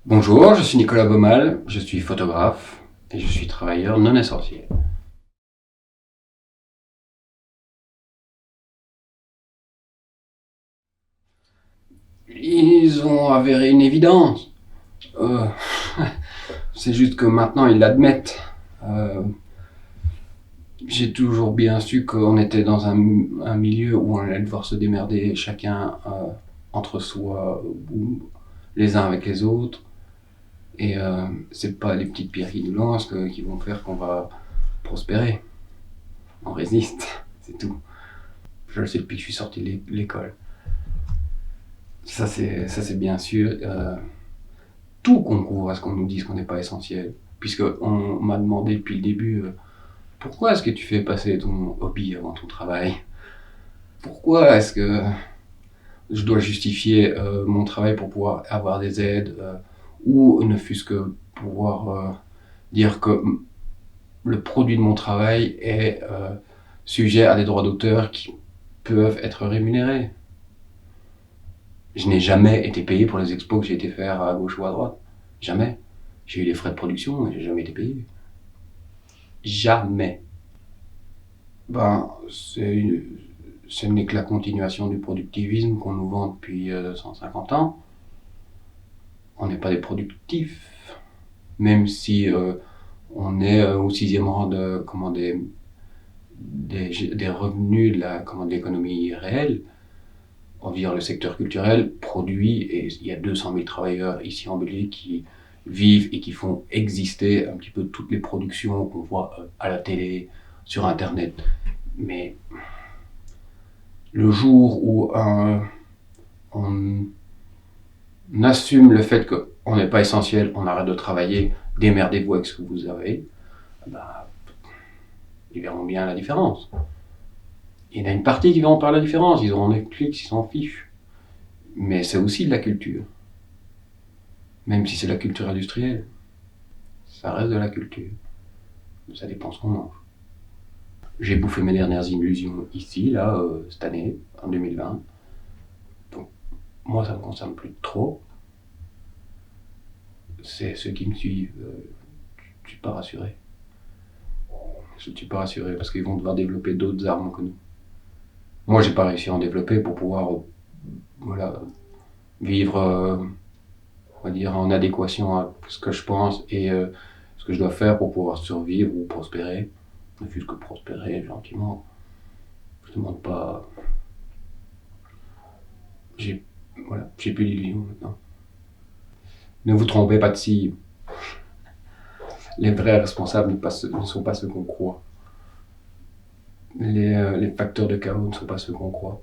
Bonjour, je suis Nicolas Baumal, je suis photographe et je suis travailleur non essentiel. Ils ont avéré une évidence. Euh, c'est juste que maintenant ils l'admettent. Euh, j'ai toujours bien su qu'on était dans un milieu où on allait devoir se démerder chacun entre soi, ou les uns avec les autres. Et c'est pas les petites pierres qui nous lancent qui vont faire qu'on va prospérer. On résiste, c'est tout. Je le sais depuis que je suis sorti de l'école. Ça c'est bien sûr. Tout concourt à ce qu'on nous dise qu'on n'est pas essentiel. Puisque on m'a demandé depuis le début pourquoi est-ce que tu fais passer ton hobby avant ton travail. Pourquoi est-ce que je dois justifier mon travail pour pouvoir avoir des aides ou ne fût-ce que pouvoir dire que le produit de mon travail est sujet à des droits d'auteur qui peuvent être rémunérés. Je n'ai jamais été payé pour les expos que j'ai été faire à gauche ou à droite. Jamais. J'ai eu les frais de production et j'ai jamais été payé. Jamais. Ben, ce n'est que la continuation du productivisme qu'on nous vend depuis 150 ans. On n'est pas des productifs. Même si on est au sixième rang des revenus de l'économie réelle. On vit dans le secteur culturel, produit, et il y a 200 000 travailleurs ici en Belgique qui vivent et qui font exister un petit peu toutes les productions qu'on voit à la télé, sur Internet. Mais le jour où on assume le fait qu'on n'est pas essentiel, on arrête de travailler, démerdez-vous avec ce que vous avez, bah, ils verront bien la différence. Il y en a une partie qui verront par la différence, ils auront Netflix, ils s'en fichent. Mais c'est aussi de la culture. Même si c'est la culture industrielle, ça reste de la culture. Ça dépend ce qu'on mange. J'ai bouffé mes dernières illusions ici, là, cette année, en 2020. Donc, moi, ça me concerne plus trop. C'est ceux qui me suivent. Je suis pas rassuré. Je suis pas rassuré parce qu'ils vont devoir développer d'autres armes que nous. Moi, j'ai pas réussi à en développer pour pouvoir, voilà, vivre, on va dire, en adéquation à ce que je pense et ce que je dois faire pour pouvoir survivre ou prospérer. Ne fût-ce que prospérer gentiment. Je demande pas. J'ai voilà, j'ai plus d'illusions maintenant. Ne vous trompez pas de cible. Les vrais responsables ne sont pas ceux qu'on croit. Les facteurs de chaos ne sont pas ceux qu'on croit.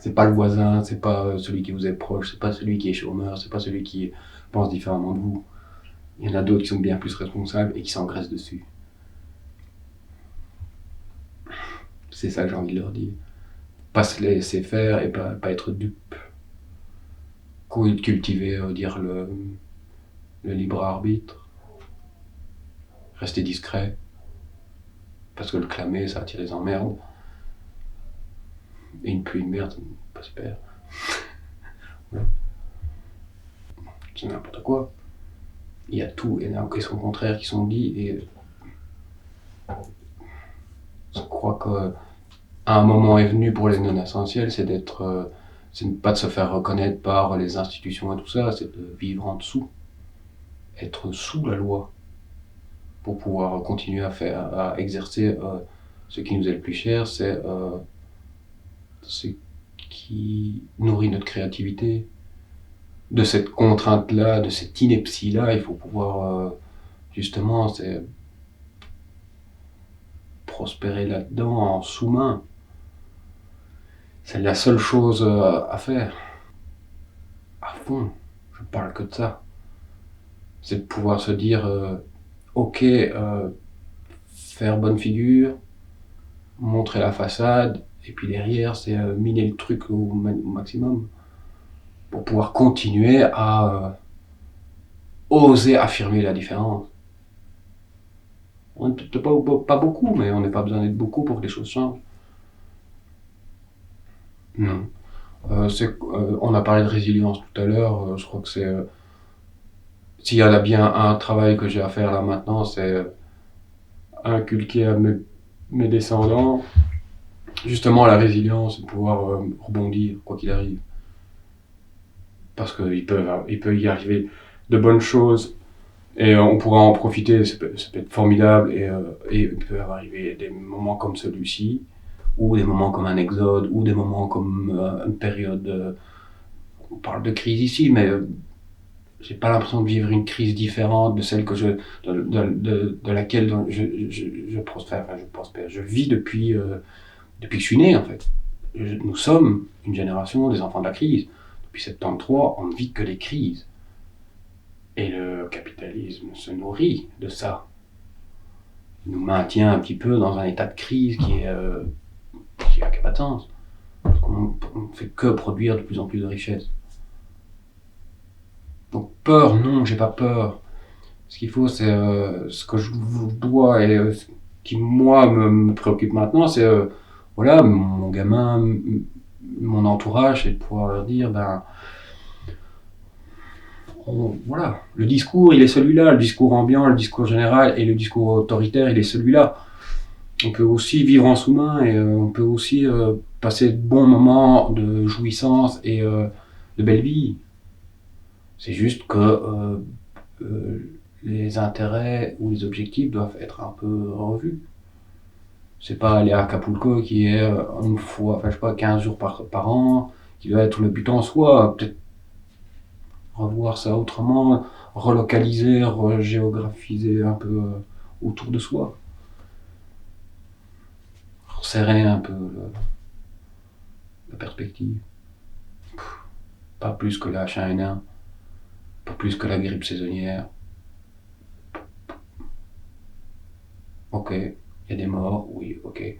C'est pas le voisin, c'est pas celui qui vous est proche, c'est pas celui qui est chômeur, c'est pas celui qui pense différemment de vous. Il y en a d'autres qui sont bien plus responsables et qui s'engraissent dessus. C'est ça que j'ai envie de leur dire. Pas se laisser faire et pas être dupe. Cultiver, dire le libre arbitre. Rester discret. Parce que le clamer, ça attire les emmerdes. Et une pluie de merde, c'est pas super. Voilà. C'est n'importe quoi. Il y a tout et n'importe son contraire qui sont dits et je crois qu'à un moment est venu pour les non essentiels, c'est pas de se faire reconnaître par les institutions et tout ça, c'est de vivre en dessous, être sous la loi pour pouvoir continuer à exercer ce qui nous est le plus cher, c'est ce qui nourrit notre créativité. De cette contrainte-là, de cette ineptie-là, il faut pouvoir justement prospérer là-dedans en sous-main. C'est la seule chose à faire. À fond, je parle que de ça. C'est de pouvoir se dire, ok, faire bonne figure, montrer la façade, et puis derrière, c'est miner le truc au maximum. Pour pouvoir continuer à oser affirmer la différence. On n'est peut-être pas beaucoup, mais on n'a pas besoin d'être beaucoup pour que les choses changent. Non. On a parlé de résilience tout à l'heure, je crois que s'il y a bien un travail que j'ai à faire là maintenant, c'est inculquer à mes descendants justement la résilience, de pouvoir rebondir quoi qu'il arrive. Parce il peut y arriver de bonnes choses et on pourra en profiter, ça peut être formidable et il peut arriver des moments comme celui-ci, ou des moments comme un exode, ou des moments comme une période, on parle de crise ici, mais j'ai pas l'impression de vivre une crise différente de celle de laquelle je prospère, je vis depuis que je suis né en fait. Nous sommes une génération des enfants de la crise. Depuis 73, on ne vit que des crises. Et le capitalisme se nourrit de ça. Il nous maintient un petit peu dans un état de crise qui a pas de sens. On ne fait que produire de plus en plus de richesses. Donc peur, non, j'ai pas peur. Ce qu'il faut, c'est ce que je dois et ce qui moi me préoccupe maintenant, c'est voilà, mon gamin, mon entourage, c'est de pouvoir leur dire, voilà, le discours, il est celui-là, le discours ambiant, le discours général et le discours autoritaire, il est celui-là. On peut aussi vivre en sous-main et on peut aussi passer de bons moments de jouissance et de belle vie. C'est juste que les intérêts ou les objectifs doivent être un peu revus. C'est pas aller à Acapulco qui est une fois, enfin je sais pas, 15 jours par an, qui doit être le but en soi. Peut-être revoir ça autrement, relocaliser, géographiser un peu autour de soi. Resserrer un peu la perspective. Pas plus que la H1N1, pas plus que la grippe saisonnière. Ok, il y a des morts, oui, ok.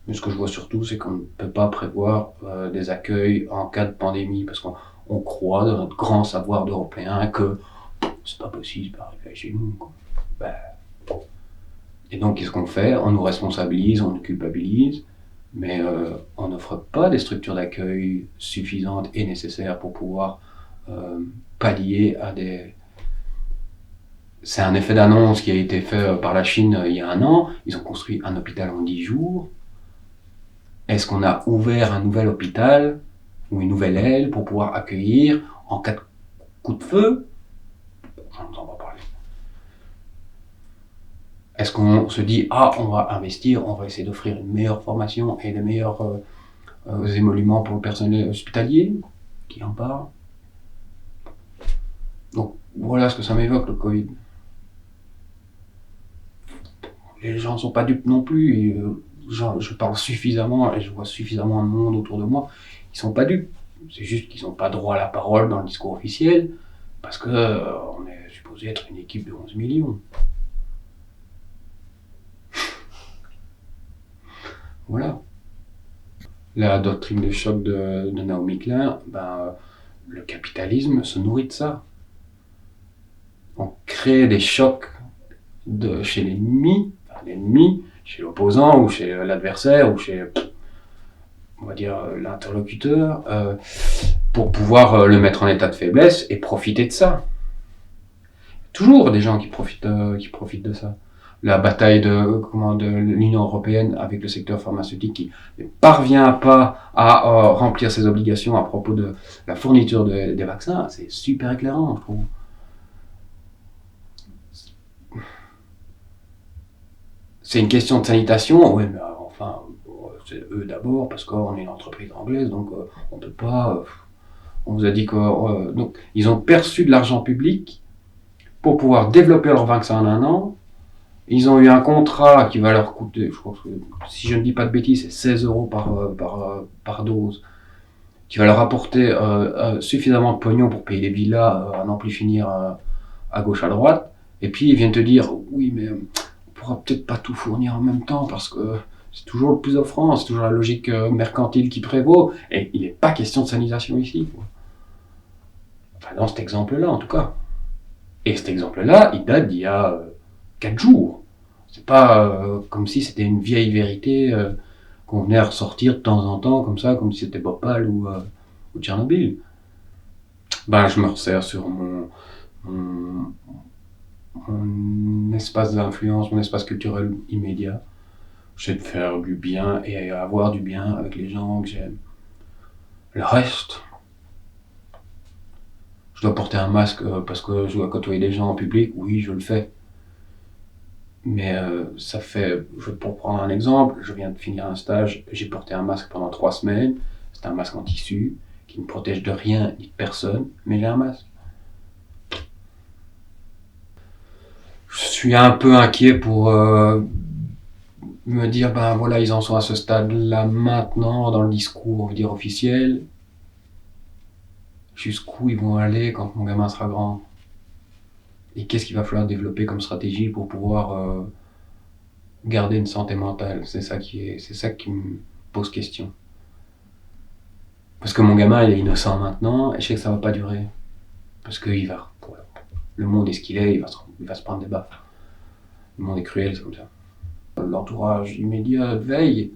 Mais ce que je vois surtout, c'est qu'on ne peut pas prévoir des accueils en cas de pandémie, parce qu'on croit, dans notre grand savoir d'Européens, que c'est pas possible, c'est pas arrivé chez nous. Quoi. Ben, et donc, qu'est-ce qu'on fait? On nous responsabilise, on nous culpabilise, mais on n'offre pas des structures d'accueil suffisantes et nécessaires pour pouvoir pallier à des... C'est un effet d'annonce qui a été fait par la Chine il y a 1 an. Ils ont construit un hôpital en 10 jours. Est-ce qu'on a ouvert un nouvel hôpital ou une nouvelle aile pour pouvoir accueillir en cas de coup de feu? On n'entend pas parler. Est-ce qu'on se dit, on va investir, on va essayer d'offrir une meilleure formation et des meilleurs émoluments pour le personnel hospitalier? Qui en parle? Donc voilà ce que ça m'évoque, le Covid. Les gens ne sont pas dupes non plus. Et, je parle suffisamment et je vois suffisamment de monde autour de moi. Ils sont pas dupes. C'est juste qu'ils n'ont pas droit à la parole dans le discours officiel parce que on est supposé être une équipe de 11 millions. Voilà. La doctrine de choc de Naomi Klein, le capitalisme se nourrit de ça. On crée des chocs chez l'ennemi, chez l'opposant ou chez l'adversaire ou chez, on va dire, l'interlocuteur, pour pouvoir le mettre en état de faiblesse et profiter de ça. Toujours des gens qui profitent de ça. La bataille de l'Union européenne avec le secteur pharmaceutique qui ne parvient pas à remplir ses obligations à propos de la fourniture des vaccins, c'est super éclairant, je trouve. C'est une question de sanitation, oui, mais enfin, c'est eux d'abord, parce qu'on est une entreprise anglaise, donc on peut pas... on vous a dit que... donc, ils ont perçu de l'argent public pour pouvoir développer leur vaccin en 1 an. Ils ont eu un contrat qui va leur coûter, je crois que, si je ne dis pas de bêtises, c'est 16 € par dose, qui va leur apporter suffisamment de pognon pour payer des villas à n'en plus finir à gauche, à droite. Et puis ils viennent te dire, oui, mais on pourra peut-être pas tout fournir en même temps parce que c'est toujours le plus offrant, c'est toujours la logique mercantile qui prévaut. Et il n'est pas question de sanitation ici. Enfin, dans cet exemple-là, en tout cas. Et cet exemple-là, il date d'il y a 4 jours. C'est pas comme si c'était une vieille vérité qu'on venait à ressortir de temps en temps, comme ça, comme si c'était Bhopal ou Tchernobyl. Je me resserre sur mon espace d'influence, mon espace culturel immédiat, c'est de faire du bien et avoir du bien avec les gens que j'aime. Le reste, je dois porter un masque parce que je dois côtoyer des gens en public, oui, je le fais. Mais ça fait, pour prendre un exemple, je viens de finir un stage, j'ai porté un masque pendant 3 semaines, c'est un masque en tissu qui ne protège de rien ni de personne, mais j'ai un masque. Je suis un peu inquiet pour me dire, ben voilà, ils en sont à ce stade-là maintenant dans le discours, on va dire officiel. Jusqu'où ils vont aller quand mon gamin sera grand? Et qu'est-ce qu'il va falloir développer comme stratégie pour pouvoir garder une santé mentale? C'est ça qui me pose question. Parce que mon gamin, il est innocent maintenant, et je sais que ça va pas durer. Parce que le monde est ce qu'il est, il va se prendre des baffes. Le monde est cruel, c'est comme ça. L'entourage immédiat veille.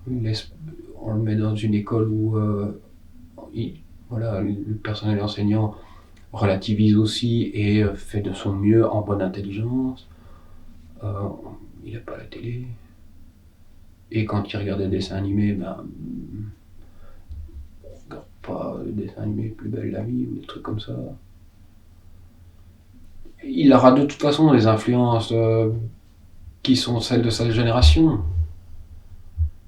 On le met dans une école où voilà, le personnel enseignant relativise aussi et fait de son mieux en bonne intelligence. Il n'a pas la télé. Et quand il regarde des dessins animés, ben, on regarde pas les dessins animés Plus belle la vie ou des trucs comme ça. Il aura de toute façon des influences qui sont celles de sa génération.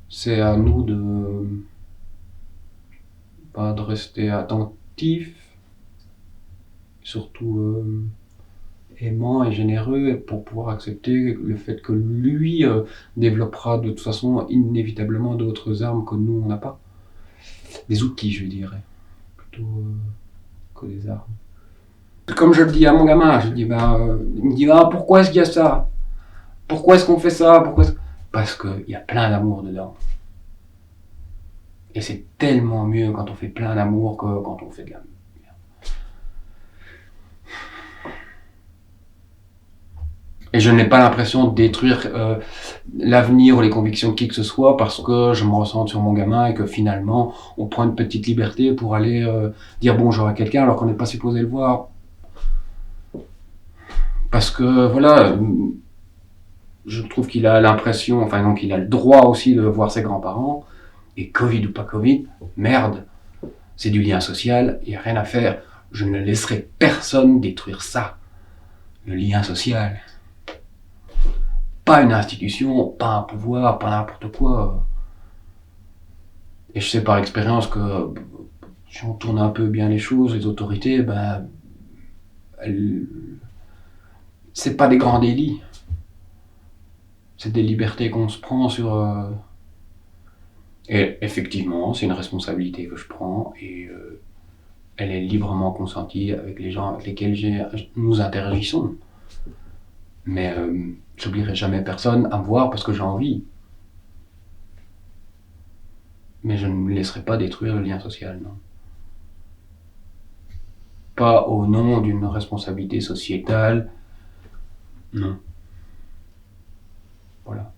C'est à nous de rester attentifs, surtout aimant et généreux pour pouvoir accepter le fait que lui développera de toute façon inévitablement d'autres armes que nous on n'a pas. Des outils, je dirais, plutôt que des armes. Comme je le dis à mon gamin, je dis, il me dit, pourquoi est-ce qu'il y a ça? Pourquoi est-ce qu'on fait ça? Parce qu'il y a plein d'amour dedans. Et c'est tellement mieux quand on fait plein d'amour que quand on fait de la merde. Et je n'ai pas l'impression de détruire l'avenir ou les convictions de qui que ce soit parce que je me ressens sur mon gamin et que finalement on prend une petite liberté pour aller dire bonjour à quelqu'un alors qu'on n'est pas supposé le voir. Parce que voilà, je trouve qu'il a l'impression, enfin donc il a le droit aussi de voir ses grands-parents. Et Covid ou pas Covid, merde, c'est du lien social, il n'y a rien à faire. Je ne laisserai personne détruire ça. Le lien social. Pas une institution, pas un pouvoir, pas n'importe quoi. Et je sais par expérience que si on tourne un peu bien les choses, les autorités, ben, c'est pas des grands délits. C'est des libertés qu'on se prend sur... Et effectivement, c'est une responsabilité que je prends et elle est librement consentie avec les gens avec lesquels nous interagissons. Mais j'oblierai jamais personne à me voir parce que j'ai envie. Mais je ne me laisserai pas détruire le lien social, non. Pas au nom d'une responsabilité sociétale, non. Voilà.